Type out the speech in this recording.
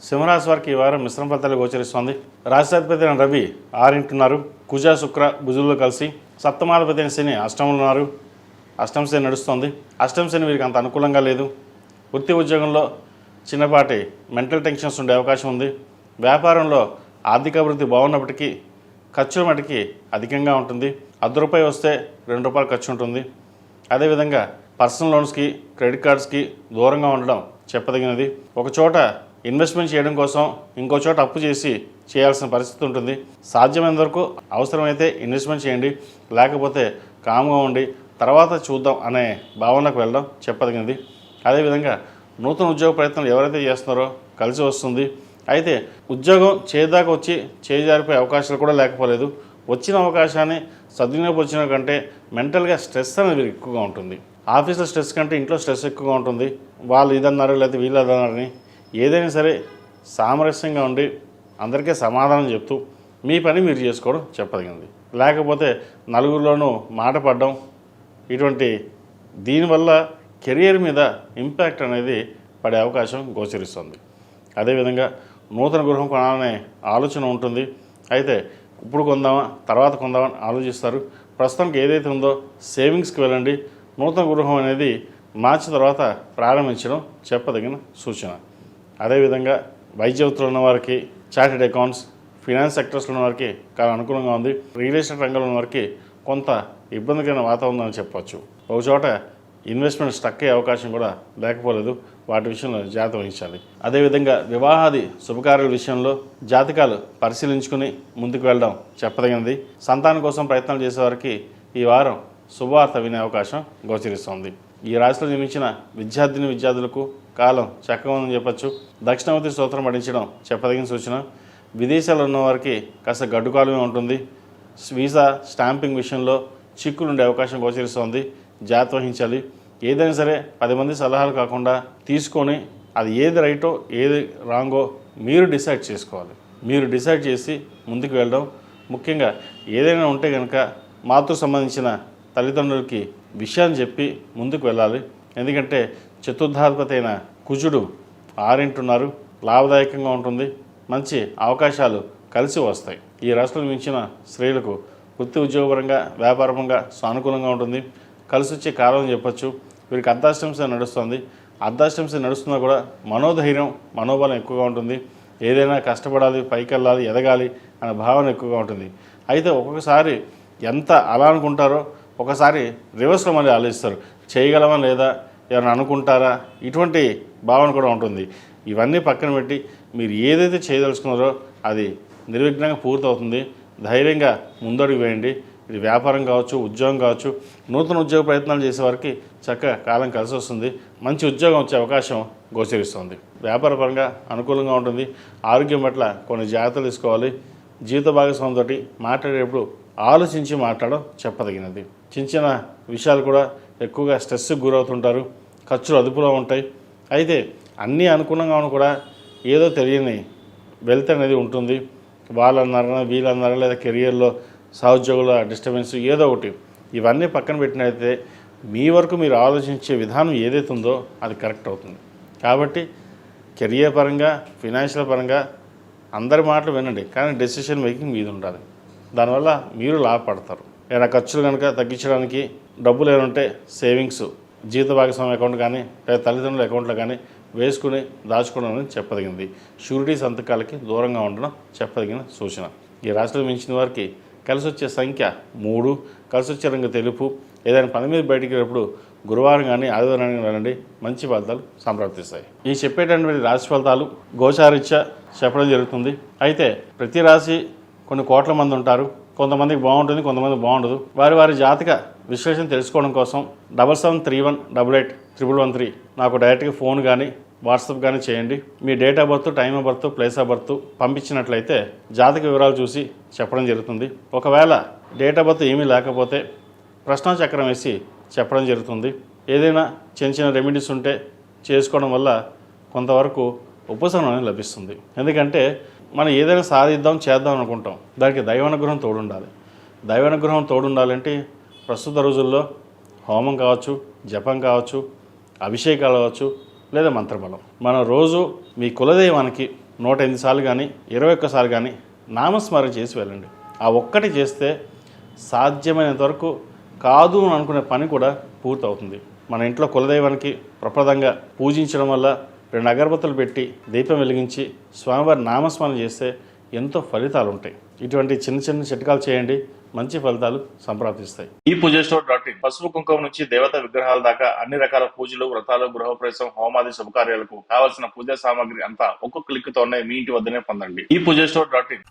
సింహరాశి వారికి ఈ వారం మిశ్రమ ఫలితాలు గోచరిస్తోంది. రాష్ట్రాధిపతి అయిన రవి 6 ఉన్నారు. కుజ శుక్ర బుధుల్లో కలిసి సప్తమాధిపతి అయిన శని అష్టమంలో ఉన్నారు. అష్టమ శని నడుస్తోంది. అష్టమ శని వీరికి అంత అనుకూలంగా లేదు. వృత్తి ఉద్యోగంలో చిన్నపాటి మెంటల్ టెన్షన్స్ ఉండే అవకాశం ఉంది. వ్యాపారంలో ఆర్థిక అభివృద్ధి బాగున్నప్పటికీ ఖర్చుల మటుకి అధికంగా ఉంటుంది. ₹1 వస్తే ₹2 ఖర్చు ఉంటుంది. అదేవిధంగా పర్సనల్ లోన్స్కి క్రెడిట్ కార్డ్స్కి దూరంగా ఉండడం చెప్పదగినది. ఒక చోట ఇన్వెస్ట్మెంట్ చేయడం కోసం ఇంకో చోట అప్పు చేసి చేయాల్సిన పరిస్థితి ఉంటుంది. సాధ్యమైనంత వరకు అవసరమైతే ఇన్వెస్ట్మెంట్ చేయండి, లేకపోతే కామ్గా ఉండి తర్వాత చూద్దాం అనే భావనకు వెళ్ళడం చెప్పదగినది. అదేవిధంగా నూతన ఉద్యోగ ప్రయత్నాలు ఎవరైతే చేస్తున్నారో కలిసి వస్తుంది. అయితే ఉద్యోగం చేదాకా వచ్చి చేజారిపోయే అవకాశాలు కూడా లేకపోలేదు. వచ్చిన అవకాశాన్ని సద్వినియోగపరిచిన కంటే మెంటల్గా స్ట్రెస్ అనేది ఎక్కువగా ఉంటుంది. ఆఫీస్లో స్ట్రెస్ కంటే ఇంట్లో స్ట్రెస్ ఎక్కువగా ఉంటుంది. వాళ్ళు ఇదన్నారు లేకపోతే వీళ్ళు అదన్నారని ఏదైనా సరే సామరస్యంగా ఉండి అందరికీ సమాధానం చెప్తూ మీ పని మీరు చేసుకోవడం చెప్పదగినది. లేకపోతే నలుగురిలోనూ మాట పడడం, ఇటువంటి దీనివల్ల కెరియర్ మీద ఇంపాక్ట్ అనేది పడే అవకాశం గోచరిస్తుంది. అదేవిధంగా నూతన గృహం కొనాలనే ఆలోచన ఉంటుంది. అయితే ఇప్పుడు కొందామా తర్వాత కొందామా ఆలోచిస్తారు. ప్రస్తుతానికి ఏదైతే ఉందో సేవింగ్స్కి వెళ్ళండి. నూతన గృహం అనేది మార్చి తర్వాత ప్రారంభించడం చెప్పదగిన సూచన. అదేవిధంగా వైద్య వృత్తిలో ఉన్న వారికి, చార్టెడ్ అకౌంట్స్, ఫినాన్స్ సెక్టర్స్లో ఉన్న వారికి చాలా అనుకూలంగా ఉంది. రియల్ ఎస్టేట్ రంగంలో ఉన్న వారికి కొంత ఇబ్బందికరమైన వాతావరణం అని చెప్పవచ్చు. ఒక చోట ఇన్వెస్ట్మెంట్ స్టక్ అయ్యే అవకాశం కూడా లేకపోలేదు. వాటి విషయంలో జాగ్రత్త వహించాలి. అదేవిధంగా వివాహాది శుభకార్యాల విషయంలో జాతకాలు పరిశీలించుకుని ముందుకు వెళ్ళడం చెప్పదగినది. సంతానం కోసం ప్రయత్నాలు చేసేవారికి ఈ వారం శుభవార్త వినే అవకాశం గోచరిస్తోంది. ఈ రాశిలో జన్మించిన విద్యార్థులకు కాలం చక్కగా ఉందని చెప్పచ్చు. దక్షిణామూర్తి స్తోత్రం పఠించడం చెప్పదగిన సూచన. విదేశాల్లో ఉన్న వారికి కాస్త గడ్డుకాలమే ఉంటుంది. వీసా స్టాంపింగ్ విషయంలో చిక్కులు ఉండే అవకాశం గోచరిస్తోంది. జాగ్రత్త వహించాలి. ఏదైనా సరే 10 మంది సలహాలు కాకుండా తీసుకొని అది ఏది రైటో ఏది రాంగో మీరు డిసైడ్ చేసుకోవాలి. మీరు డిసైడ్ చేసి ముందుకు వెళ్ళడం ముఖ్యంగా. ఏదైనా ఉంటే కనుక మాతృ సంబంధించిన తల్లిదండ్రులకి విషయాన్ని చెప్పి ముందుకు వెళ్ళాలి. ఎందుకంటే చతుర్థాధిపతి అయిన కుజుడు 6 ఉన్నారు. లాభదాయకంగా ఉంటుంది. మంచి అవకాశాలు కలిసి వస్తాయి. ఈ రాశిలో మించిన స్త్రీలకు వృత్తి ఉద్యోగపరంగా వ్యాపారపరంగా సానుకూలంగా ఉంటుంది. కలిసి వచ్చే కాలం అని చెప్పచ్చు. వీరికి అర్ధాష్టంశ నడుస్తుంది. అర్ధాష్టంశ నడుస్తున్నా కూడా మనోధైర్యం మనోబలం ఎక్కువగా ఉంటుంది. ఏదైనా కష్టపడాలి, పైకి వెళ్ళాలి, ఎదగాలి అనే భావన ఎక్కువగా ఉంటుంది. అయితే ఒక్కొక్కసారి ఎంత అలా అనుకుంటారో ఒకసారి రివర్స్లో మళ్ళీ ఆలోచిస్తారు. చేయగలమా లేదా, ఎవరైనా అనుకుంటారా, ఇటువంటి భావన కూడా ఉంటుంది. ఇవన్నీ పక్కన పెట్టి మీరు ఏదైతే చేయదలుచుకున్నారో అది నిర్విఘ్నంగా పూర్తవుతుంది. ధైర్యంగా ముందడుగు వేయండి. ఇది వ్యాపారం కావచ్చు, ఉద్యోగం కావచ్చు. నూతన ఉద్యోగ ప్రయత్నాలు చేసేవారికి చక్కగా కాలం కలిసి వస్తుంది. మంచి ఉద్యోగం వచ్చే అవకాశం గోచరిస్తుంది. వ్యాపారపరంగా అనుకూలంగా ఉంటుంది. ఆరోగ్యం పట్ల కొన్ని జాగ్రత్తలు తీసుకోవాలి. జీవిత భాగస్వామితో మాట్లాడేటప్పుడు ఆలోచించి మాట్లాడడం చెప్పదగినది. చిన్న విషయాలు కూడా ఎక్కువగా స్ట్రెస్కి గురవుతుంటారు. ఖర్చులు అదుపులో ఉంటాయి. అయితే అన్నీ అనుకూలంగా ఉన్న కూడా ఏదో తెలియని వెల్త్ అనేది ఉంటుంది. వాళ్ళన్నారా వీళ్ళన్నారా లేదా కెరియర్లో సహోద్యోగుల డిస్టర్బెన్స్ ఏదో ఒకటి. ఇవన్నీ పక్కన పెట్టినైతే మీ వరకు మీరు ఆలోచించే విధానం ఏదైతే ఉందో అది కరెక్ట్ అవుతుంది. కాబట్టి కెరియర్ పరంగా ఫినాన్షియల్ పరంగా అందరి మాటలు వినండి, కానీ డెసిషన్ మేకింగ్ మీద ఉండాలి. దానివల్ల మీరు లాభపడతారు. ఏదైనా ఖర్చులు కనుక తగ్గించడానికి డబ్బులు ఏమంటే సేవింగ్స్ జీవిత భాగస్వామి అకౌంట్ కానీ లేదా తల్లిదండ్రుల అకౌంట్లో కానీ వేసుకుని దాచుకోవడం అనేది చెప్పదగింది. షూరిటీ సంతకాలకి దూరంగా ఉండడం చెప్పదగిన సూచన. ఈ రాశిలో మించిన వారికి కలిసి వచ్చే సంఖ్య 3, కలిసి వచ్చే రంగు తెలుపు. ఏదైనా పని మీద బయటికి వెళ్ళినప్పుడు గురువారం కానీ ఆదివారం కానీ వెళ్ళండి. మంచి ఫలితాలు సంప్రాప్తిస్తాయి. ఈ చెప్పేటటువంటి రాశి ఫలితాలు గోచారీత్యా చెప్పడం జరుగుతుంది. అయితే ప్రతి రాశి కొన్ని కోట్ల మంది ఉంటారు. కొంతమందికి బాగుంటుంది, కొంతమందికి బాగుండదు. వారి జాతక విశ్లేషణ తెలుసుకోవడం కోసం 7731881113 నాకు డైరెక్ట్గా ఫోన్ కానీ వాట్సాప్ కానీ చేయండి. మీ date of birth, time of birth, place of birth పంపించినట్లయితే జాతక వివరాలు చూసి చెప్పడం జరుగుతుంది. ఒకవేళ డేట్ ఆఫ్ బర్త్ ఏమీ లేకపోతే ప్రశ్నాచక్రం వేసి చెప్పడం జరుగుతుంది. ఏదైనా చిన్న రెమెడీస్ ఉంటే చేసుకోవడం వల్ల కొంతవరకు ఉపశమనం లభిస్తుంది. ఎందుకంటే మనం ఏదైనా సాధిద్దాం చేద్దాం అనుకుంటాం, దానికి దైవానుగ్రహం తోడుండాలి. దైవానుగ్రహం తోడుండాలంటే ప్రస్తుత రోజుల్లో హోమం కావచ్చు, జపం కావచ్చు, అభిషేకాలు కావచ్చు, లేదా మంత్రబలం. మనం రోజు మీ కులదైవానికి 108 సార్లు కానీ 21 సార్లు కానీ నామస్మరణ చేసి వెళ్ళండి. ఆ ఒక్కటి చేస్తే సాధ్యమైనంత వరకు కాదు అని అనుకునే పని కూడా పూర్తవుతుంది. మన ఇంట్లో కులదైవానికి ప్రప్రదంగా పూజించడం వల్ల 2 అగరబత్తులు పెట్టి దీపం వెలిగించి స్వామివారి నామస్మరణ చేస్తే ఎంతో ఫలితాలు ఉంటాయి. ఇటువంటి చిన్న చిన్న చిట్కాలు చేయండి, మంచి ఫలితాలు సంప్రాప్తిస్తాయి. ఈ పూజస్టోర్.in పసుపు కుంకుమ నుంచి దేవతా విగ్రహాల దాకా అన్ని రకాల పూజలు, వ్రతాలు, గృహప్రవేశం, హోమాది శుభకార్యాలకు కావాల్సిన పూజా సామాగ్రి అంతా ఒక్క క్లిక్ తోనే మీ ఇంటి వద్దనే పొందండి. ఈ పూజస్టోర్.in